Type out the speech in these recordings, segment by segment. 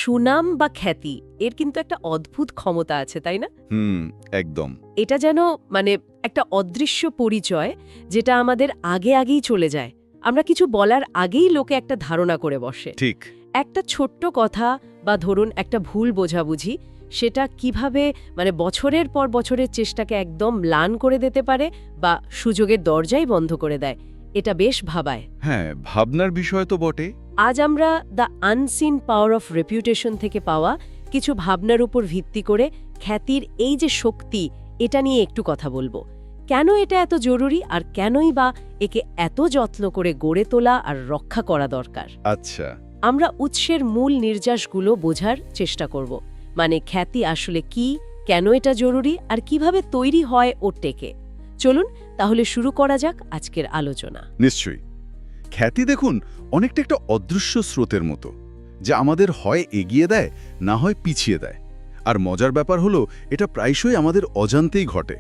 সুনাম বা খ্যাতি এর কিন্তু একটা অদ্ভুত ক্ষমতা আছে, তাই না? একদম। এটা যেন একটা অদৃশ্য পরিচয়, যেটা আমাদের আগেই চলে যায়। আমরা কিছু বলার আগেই লোকে একটা ধারণা করে বসে। ঠিক। একটা ছোট্ট কথা বা ধরুন একটা ভুল বোঝাবুঝি, সেটা কিভাবে বছরের পর বছরের চেষ্টাকে একদম ম্লান করে দিতে পারে বা সুযোগের দরজাই বন্ধ করে দেয়, এটা বেশ ভাবায়। হ্যাঁ, ভাবনার বিষয় তো বটে। আজ আমরা the unseen power of reputation থেকে পাওয়া কিছু ভাবনার উপর ভিত্তি করে খ্যাতির এই যে শক্তি, এটা নিয়ে একটু কথা বলবো। কেন এটা এত জরুরি, আর কেনই বা একে এত যত্ন করে গড়ে তোলা আর রক্ষা করা দরকার। আচ্ছা। আমরা উৎসের মূল নির্যাসগুলো বোঝার চেষ্টা করব। খ্যাতি আসলে কি, কেন এটা জরুরি, আর কিভাবে তৈরি হয় ওর টেকে। চলুন তাহলে শুরু করা যাক আজকের আলোচনা। নিশ্চয়ই। খ্যাতি দেখুন অনেকটা একটা অদৃশ্য স্রোতের মতো, যা আমাদের হয় এগিয়ে দেয়, না হয় পিছিয়ে দেয়। আর মজার ব্যাপার হলো এটা প্রায়শই আমাদের অজান্তেই ঘটে।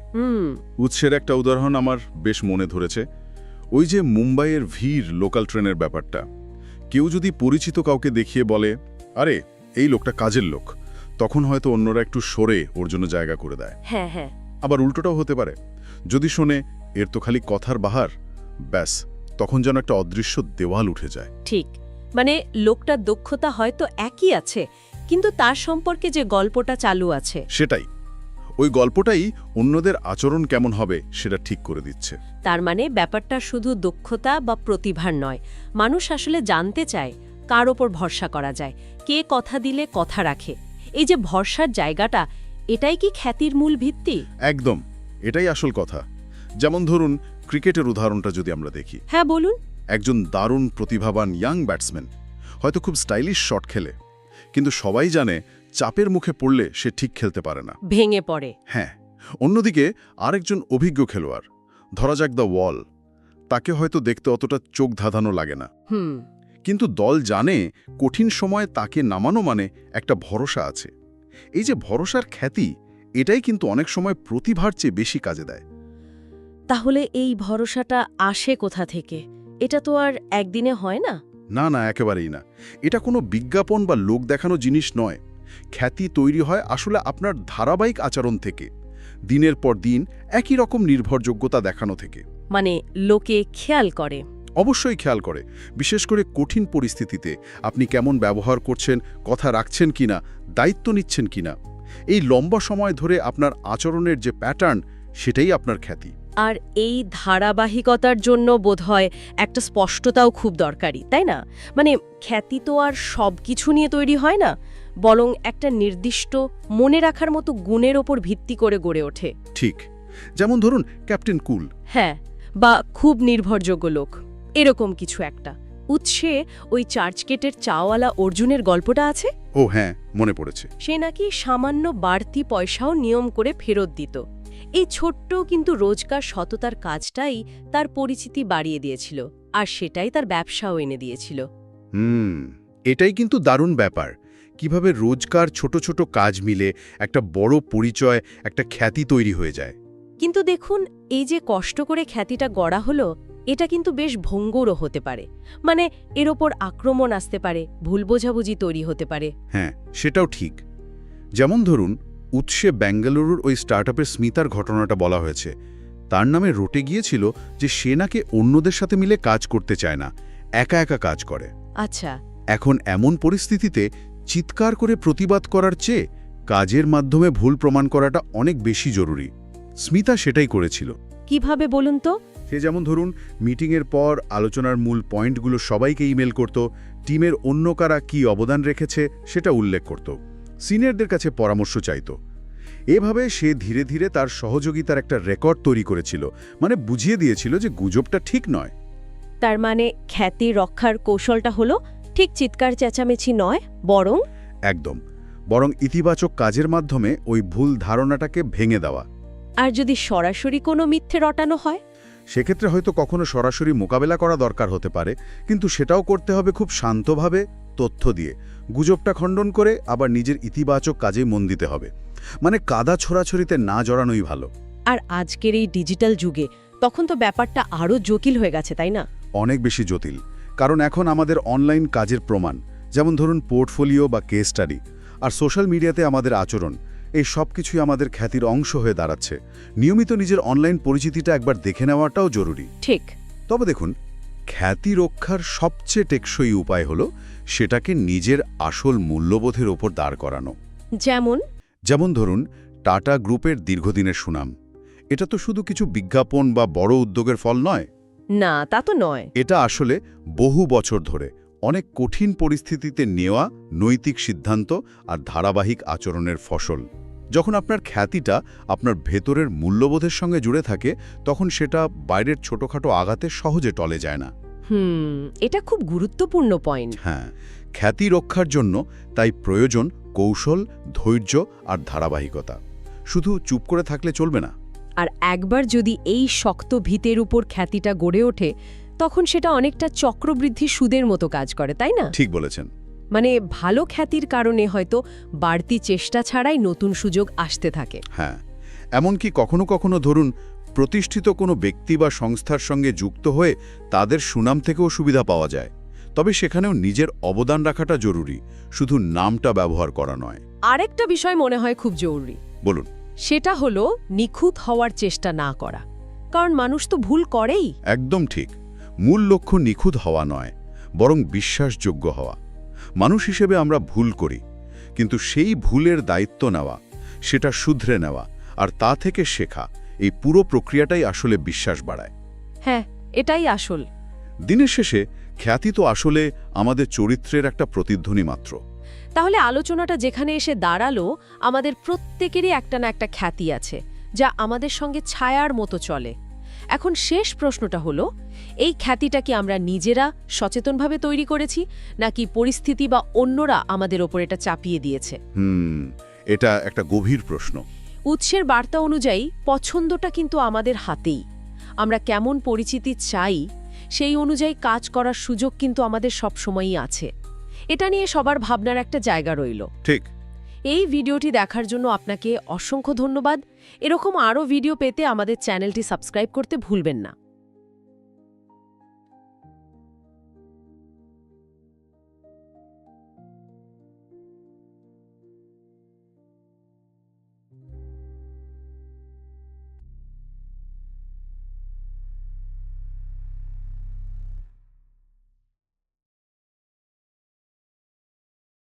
উৎসের একটা উদাহরণ আমার বেশ মনে ধরেছে। ওই যে মুম্বাইয়ের ভিড় লোকাল ট্রেনের ব্যাপারটা। কেউ যদি পরিচিত কাউকে দেখিয়ে বলে, আরে এই লোকটা কাজের লোক, তখন হয়তো অন্যরা একটু সরে ওর জন্য জায়গা করে দেয়। হ্যাঁ হ্যাঁ। আবার উল্টোটাও হতে পারে, যদি শোনে এর তো খালি কথার বাহার, ব্যাস তখন যেন একটা অদৃশ্য দেওয়াল উঠে যায়। ঠিক, লোকটার দক্ষতা হয়তো একই আছে, কিন্তু তার সম্পর্কে যে গল্পটা চালু আছে, সেটাই, ওই গল্পটাই অন্যদের আচরণ কেমন হবে সেটা ঠিক করে দিচ্ছে। তার ব্যাপারটা শুধু দক্ষতা বা প্রতিভার নয়। মানুষ আসলে জানতে চায় কার ওপর ভরসা করা যায়, কে কথা দিলে কথা রাখে। এই যে ভরসার জায়গাটা, এটাই কি খ্যাতির মূল ভিত্তি? একদম, এটাই আসল কথা। যেমন ধরুন ক্রিকেটের উদাহরণটা যদি আমরা দেখি। হ্যাঁ বলুন। একজন দারুণ প্রতিভাবান ইয়াং ব্যাটসম্যান হয়তো খুব স্টাইলিশ শট খেলে, কিন্তু সবাই জানে চাপের মুখে পড়লে সে ঠিক খেলতে পারে না, ভেঙে পড়ে। হ্যাঁ। অন্যদিকে আরেকজন অভিজ্ঞ খেলোয়াড়, ধরা যাক দ্য ওয়াল, তাকে হয়তো দেখতে অতটা চোখ ধাঁধানো লাগে না, কিন্তু দল জানে কঠিন সময়ে তাকে নামানো মানে একটা ভরসা আছে। এই যে ভরসার খ্যাতি, এটাই কিন্তু অনেক সময় প্রতিভার চেয়ে বেশি কাজে দেয়। তাহলে এই ভরসাটা আসে কোথা থেকে? এটা তো আর একদিনে হয় না। না না, একেবারেই না। এটা কোনো বিজ্ঞাপন বা লোক দেখানো জিনিস নয়। খ্যাতি তৈরি হয় আসলে আপনার ধারাবাহিক আচরণ থেকে, দিনের পর দিন একই রকম নির্ভরযোগ্যতা দেখানো থেকে। লোকে খেয়াল করে। অবশ্যই খেয়াল করে, বিশেষ করে কঠিন পরিস্থিতিতে আপনি কেমন ব্যবহার করছেন, কথা রাখছেন কিনা, দায়িত্ব নিচ্ছেন কিনা। এই লম্বা সময় ধরে আপনার আচরণের যে প্যাটার্ন, সেটাই আপনার খ্যাতি। আর এই ধারাবাহিকতার জন্য বোধহয় একটা স্পষ্টতাও খুব দরকারি, তাই না? খ্যাতি তো আর সব কিছু নিয়ে তৈরি হয় না, বরং একটা নির্দিষ্ট মনে রাখার মতো গুণের ওপর ভিত্তি করে গড়ে ওঠে। ঠিক, যেমন ধরুন ক্যাপ্টেন কুল। হ্যাঁ, বা খুব নির্ভরযোগ্য লোক, এরকম কিছু একটা। উৎসে ওই চার্চগেটের চাওয়ালা অর্জুনের গল্পটা আছে। ও হ্যাঁ, মনে পড়েছে। সে নাকি সামান্য বাড়তি পয়সাও নিয়ম করে ফেরত দিত। এই ছোট্ট কিন্তু রোজকার সততার কাজটাই তার পরিচিতি বাড়িয়ে দিয়েছিল, আর সেটাই তার ব্যবসাও এনে দিয়েছিল। এটাই কিন্তু দারুণ ব্যাপার, কিভাবে রোজকার ছোট ছোট কাজ মিলে একটা বড় পরিচয়, একটা খ্যাতি তৈরি হয়ে যায়। কিন্তু দেখুন, এই যে কষ্ট করে খ্যাতিটা গড়া হলো, এটা কিন্তু বেশ ভঙ্গুরও হতে পারে। এর ওপর আক্রমণ আসতে পারে, ভুল বোঝাবুঝি তৈরি হতে পারে। হ্যাঁ, সেটাও ঠিক। যেমন ধরুন উৎসে বেঙ্গালুরুর ওই স্টার্টআপের স্মিতার ঘটনাটা বলা হয়েছে। তার নামে রটে গিয়েছিল যে সে নাকি অন্যদের সাথে মিলে কাজ করতে চায় না, একা একা কাজ করে। আচ্ছা। এখন এমন পরিস্থিতিতে চিৎকার করে প্রতিবাদ করার চেয়ে কাজের মাধ্যমে ভুল প্রমাণ করাটা অনেক বেশি জরুরি। স্মিতা সেটাই করেছিল। কিভাবে বলুন তো? সে যেমন ধরুন মিটিংয়ের পর আলোচনার মূল পয়েন্টগুলো সবাইকে ইমেল করত, টিমের অন্য কারা কী অবদান রেখেছে সেটা উল্লেখ করত, সিনিয়রদের কাছে পরামর্শ চাইত। এভাবে সে ধীরে ধীরে তার সহযোগিতার একটা রেকর্ড তৈরি করেছিল, বুঝিয়ে দিয়েছিল যে গুজবটা ঠিক নয়। তার খ্যাতি রক্ষার কৌশলটা হলো ঠিক চিৎকার চেঁচামেচি নয়, বরং ইতিবাচক কাজের মাধ্যমে ওই ভুল ধারণাটাকে ভেঙে দেওয়া। আর যদি সরাসরি কোনো মিথ্যে রটানো হয়, সেক্ষেত্রে হয়তো কখনো সরাসরি মোকাবেলা করা দরকার হতে পারে, কিন্তু সেটাও করতে হবে খুব শান্তভাবে, তথ্য দিয়ে। গুজবটা খণ্ডন করে আবার নিজের ইতিবাচক কাজে মন দিতে হবে। কাদা ছোড়াছড়িতে না জড়ানোই ভালো। আর আজকের এই ডিজিটাল যুগে তখন তো ব্যাপারটা আরও জটিল হয়ে গেছে, তাই না? অনেক বেশি জটিল, কারণ এখন আমাদের অনলাইন কাজের প্রমাণ, যেমন ধরুন পোর্টফোলিও বা কেস স্টাডি আর সোশ্যাল মিডিয়াতে আমাদের আচরণ, এই সব কিছুই আমাদের খ্যাতির অংশ হয়ে দাঁড়াচ্ছে। নিয়মিত নিজের অনলাইন পরিচিতিটা একবার দেখে নেওয়াটাও জরুরি। ঠিক। তবে দেখুন, খ্যাতি রক্ষার সবচেয়ে টেকসই উপায় হলো সেটাকে নিজের আসল মূল্যবোধের ওপর দাঁড় করানো। যেমন ধরুন টাটা গ্রুপের দীর্ঘদিনের সুনাম। এটা তো শুধু কিছু বিজ্ঞাপন বা বড় উদ্যোগের ফল নয়। না, তা তো নয়। এটা আসলে বহু বছর ধরে অনেক কঠিন পরিস্থিতিতে নেওয়া নৈতিক সিদ্ধান্ত আর ধারাবাহিক আচরণের ফসল। যখন আপনার খ্যাতিটা আপনার ভেতরের মূল্যবোধের সঙ্গে জুড়ে থাকে, তখন সেটা বাইরের ছোটখাটো আঘাতে সহজে টলে যায় না। এটা খুব গুরুত্বপূর্ণ পয়েন্ট। হ্যাঁ, খ্যাতি রক্ষার জন্য তাই প্রয়োজন কৌশল, ধৈর্য আর ধারাবাহিকতা। শুধু চুপ করে থাকলে চলবে না। আর একবার যদি এই শক্ত ভিতের উপর খ্যাতিটা গড়ে ওঠে, তখন সেটা অনেকটা চক্রবৃদ্ধি সুদের মতো কাজ করে, তাই না? ঠিক বলেছেন। মানে ভালো খ্যাতির কারণে হয়তো বাড়তি চেষ্টা ছাড়াই নতুন সুযোগ আসতে থাকে। হ্যাঁ, এমনকি কখনো কখনো ধরুন প্রতিষ্ঠিত কোনো ব্যক্তি বা সংস্থার সঙ্গে যুক্ত হয়ে তাদের সুনাম থেকেও সুবিধা পাওয়া যায়। তবে সেখানেও নিজের অবদান রাখাটা জরুরি, শুধু নামটা ব্যবহার করা নয়। আরেকটা বিষয় মনে হয় খুব জরুরি। বলুন। সেটা হলো নিখুঁত হওয়ার চেষ্টা না করা। কারণ মানুষ তো ভুল করেই। একদম ঠিক। মূল লক্ষ্য নিখুঁত হওয়া নয়, বরং বিশ্বাসযোগ্য হওয়া। মানুষ হিসেবে আমরা ভুল করি, কিন্তু সেই ভুলের দায়িত্ব নেওয়া, সেটা শুধরে নেওয়া আর তা থেকে শেখা, এই পুরো প্রক্রিয়াটাই আসলে বিশ্বাস বাড়ায়। হ্যাঁ, এটাই আসল। দিনের শেষে খ্যাতি তো আসলে আমাদের চরিত্রের একটা প্রতিধ্বনি মাত্র। তাহলে আলোচনাটা যেখানে এসে দাঁড়ালো, আমাদের প্রত্যেকেরই একটা না একটা খ্যাতি আছে, যা আমাদের সঙ্গে ছায়ার মতো চলে। এখন শেষ প্রশ্নটা হলো, এই খ্যাতিটা কি আমরা নিজেরা সচেতনভাবে তৈরি করেছি, নাকি পরিস্থিতি বা অন্যরা আমাদের ওপর এটা চাপিয়ে দিয়েছে? এটা একটা গভীর প্রশ্ন। উৎসের বার্তা অনুযায়ী পছন্দটা কিন্তু আমাদের হাতেই। আমরা কেমন পরিচিতি চাই, সেই অনুযায়ী কাজ করার সুযোগ কিন্তু আমাদের সবসময়ই আছে। এটা নিয়ে সবার ভাবনার একটা জায়গা রইল। ঠিক। এই ভিডিওটি দেখার জন্য আপনাকে অসংখ্য ধন্যবাদ। এরকম আরও ভিডিও পেতে আমাদের চ্যানেলটি সাবস্ক্রাইব করতে ভুলবেন না।